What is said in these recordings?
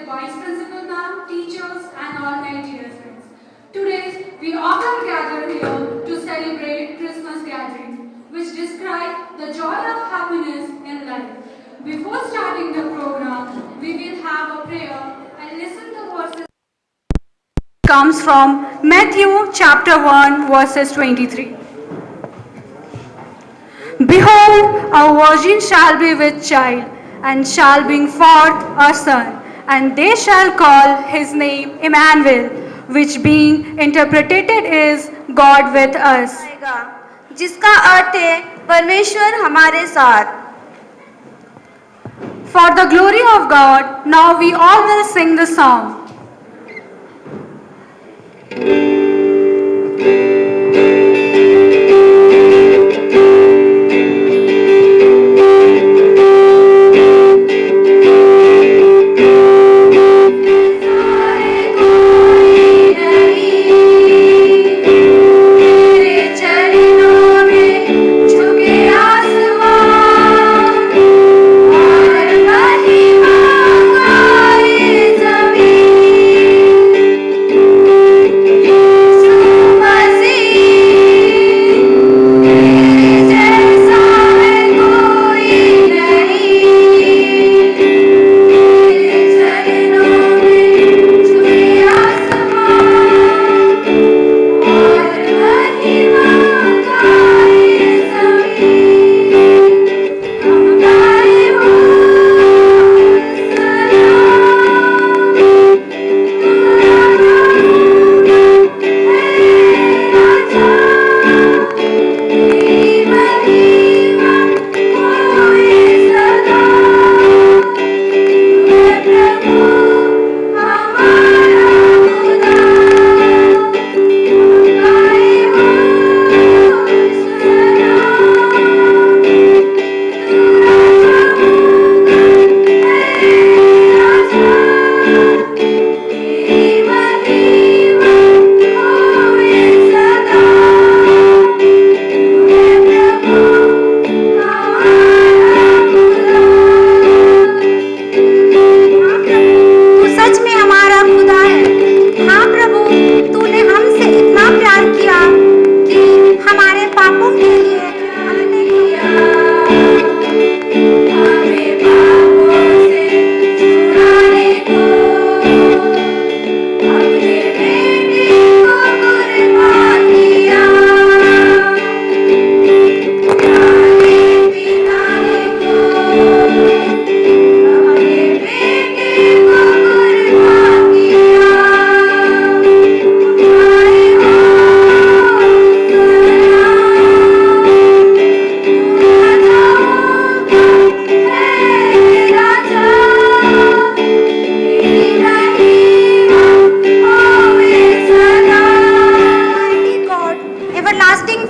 Vice Principal Ma'am, teachers, and all my dear friends. Today, we often gather here to celebrate Christmas gathering, which describe the joy of happiness in life. Before starting the program, we will have a prayer and listen to verses. Comes from Matthew chapter 1 verses 23. Behold, a virgin shall be with child, and shall bring forth a son, and they shall call his name Emmanuel, which being interpreted is God with us. जिसका अर्थ है परमेश्वर हमारे साथ. For the glory of God, now we all will sing the song.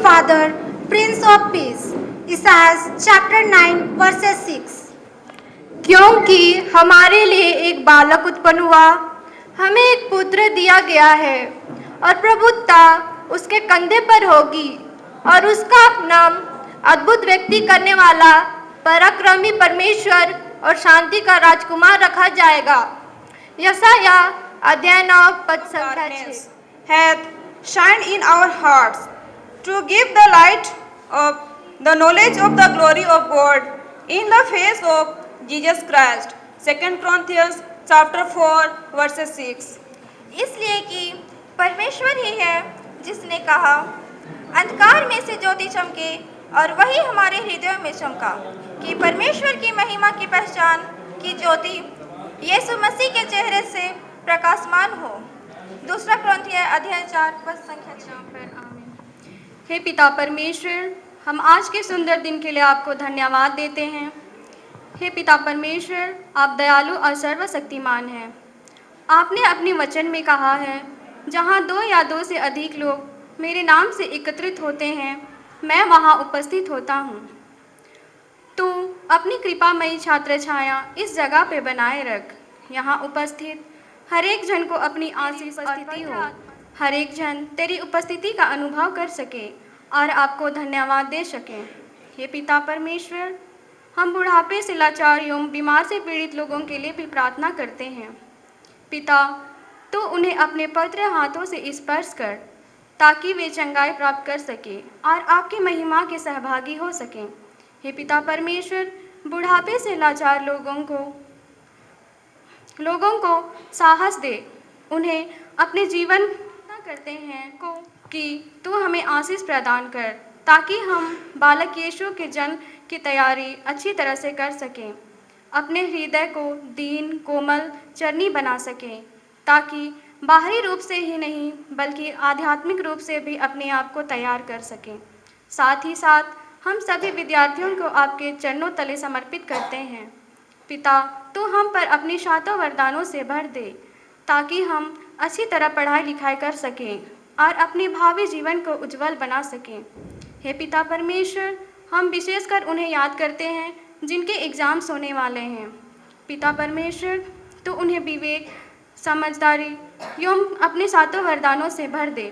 Father, Prince of Peace. Isaiah chapter 9 verses 6. क्योंकि हमारे लिए एक बालक उत्पन्न हुआ, हमें एक पुत्र दिया गया है और प्रभुत्ता उसके कंधे पर होगी और उसका नाम अद्भुत व्यक्ति करने वाला, पराक्रमी परमेश्वर और शांति का राजकुमार रखा जाएगा. यशाया अध्याय 9 पद संख्या 6. hath shined in our hearts to give the light of the knowledge of the glory of God in the face of Jesus Christ. 2 Corinthians chapter 4 verses 6. इसलिए कि परमेश्वर ही है जिसने कहा, अंधकार में से ज्योति चमके, और वही हमारे हृदयों में चमका, कि परमेश्वर की महिमा की पहचान की ज्योति यीशु मसीह के चेहरे से प्रकाशमान हो. 2 कुरिन्थियों अध्याय 4 पद संख्या 6 पर. आमीन. हे पिता परमेश्वर, हम आज के सुंदर दिन के लिए आपको धन्यवाद देते हैं. हे पिता परमेश्वर, आप दयालु और सर्वशक्तिमान हैं. आपने अपने वचन में कहा है, जहाँ 2 या 2 से अधिक लोग मेरे नाम से एकत्रित होते हैं, मैं वहाँ उपस्थित होता हूँ. तू अपनी कृपामयी छात्र छाया इस जगह पे बनाए रख. यहाँ उपस्थित हर एक जन को अपनी आशीष उपस्थिति हो, हर एक जन तेरी उपस्थिति का अनुभव कर सके और आपको धन्यवाद दे सके. हे पिता परमेश्वर, हम बुढ़ापे से लाचार एवं बीमार से पीड़ित लोगों के लिए भी प्रार्थना करते हैं. पिता, तो उन्हें अपने पवित्र हाथों से स्पर्श कर, ताकि वे चंगाई प्राप्त कर सके और आपकी महिमा के सहभागी हो सकें। हे पिता परमेश्वर, बुढ़ापे से लाचार लोगों को साहस दे। उन्हें अपने जीवन करते हैं को कि तू हमें आशीष प्रदान कर, ताकि हम बालक यीशु के जन्म की तैयारी अच्छी तरह से कर सकें, अपने हृदय को दीन कोमल चरनी बना सकें, ताकि बाहरी रूप से ही नहीं बल्कि आध्यात्मिक रूप से भी अपने आप को तैयार कर सकें। साथ ही साथ हम सभी विद्यार्थियों को आपके चरणों तले समर्पित करते हैं। पिता, तू हम पर अपनी शातों वरदानों से भर दे, ताकि हम अच्छी तरह पढ़ाई लिखाई कर सकें और अपने भावी जीवन को उज्जवल बना सकें। हे पिता परमेश्वर, हम विशेषकर उन्हें याद करते हैं जिनके एग्ज़ाम्स होने वाले हैं। पिता परमेश्वर, तो उन्हें विवेक, समझदारी एवं अपने सातों वरदानों से भर दे,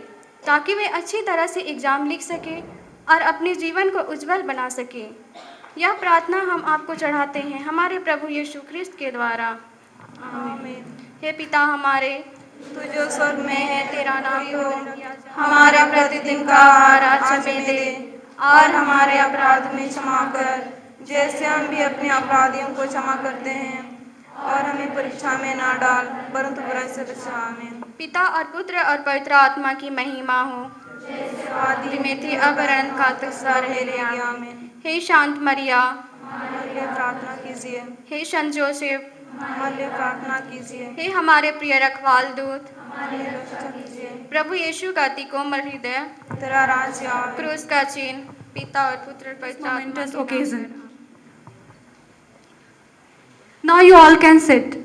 ताकि वे अच्छी तरह से एग्ज़ाम लिख सकें और अपने जीवन को उज्जवल बना सकें। यह प्रार्थना हम आपको चढ़ाते हैं हमारे प्रभु यीशु ख्रिस्त के द्वारा। आमीन। हे पिता हमारे, तू जो स्वर्ग में है, तेरा नाम हो, हो, हमारा प्रतिदिन का आहार आज हमें दे, और हमारे अपराध में क्षमा कर, जैसे हम भी अपने अपराधियों को क्षमा करते हैं, और हमें परीक्षा में ना डाल, परंतु बुराई से बचा। आमीन। पिता और पुत्र और पवित्र आत्मा की महिमा हो, आदि में थी अब अनंत काल तक सदा रहेगी। रहेगी। आमीन। हे शांत मरिया, हमारे लिए प्रार्थना कीजिए। हे संत जोसेफ, हमारे लिए प्रार्थना कीजिए। हे हमारे प्रिय रखवाल दूत, हमारे लिए रक्षा कीजिए। प्रभु यीशु का अति कोमल हृदय, तेरा राज्य आवे। क्रूस का चिन्ह, पिता और पुत्र और पवित्र आत्मा Momentous के नाम occasion. से। Now you all can sit.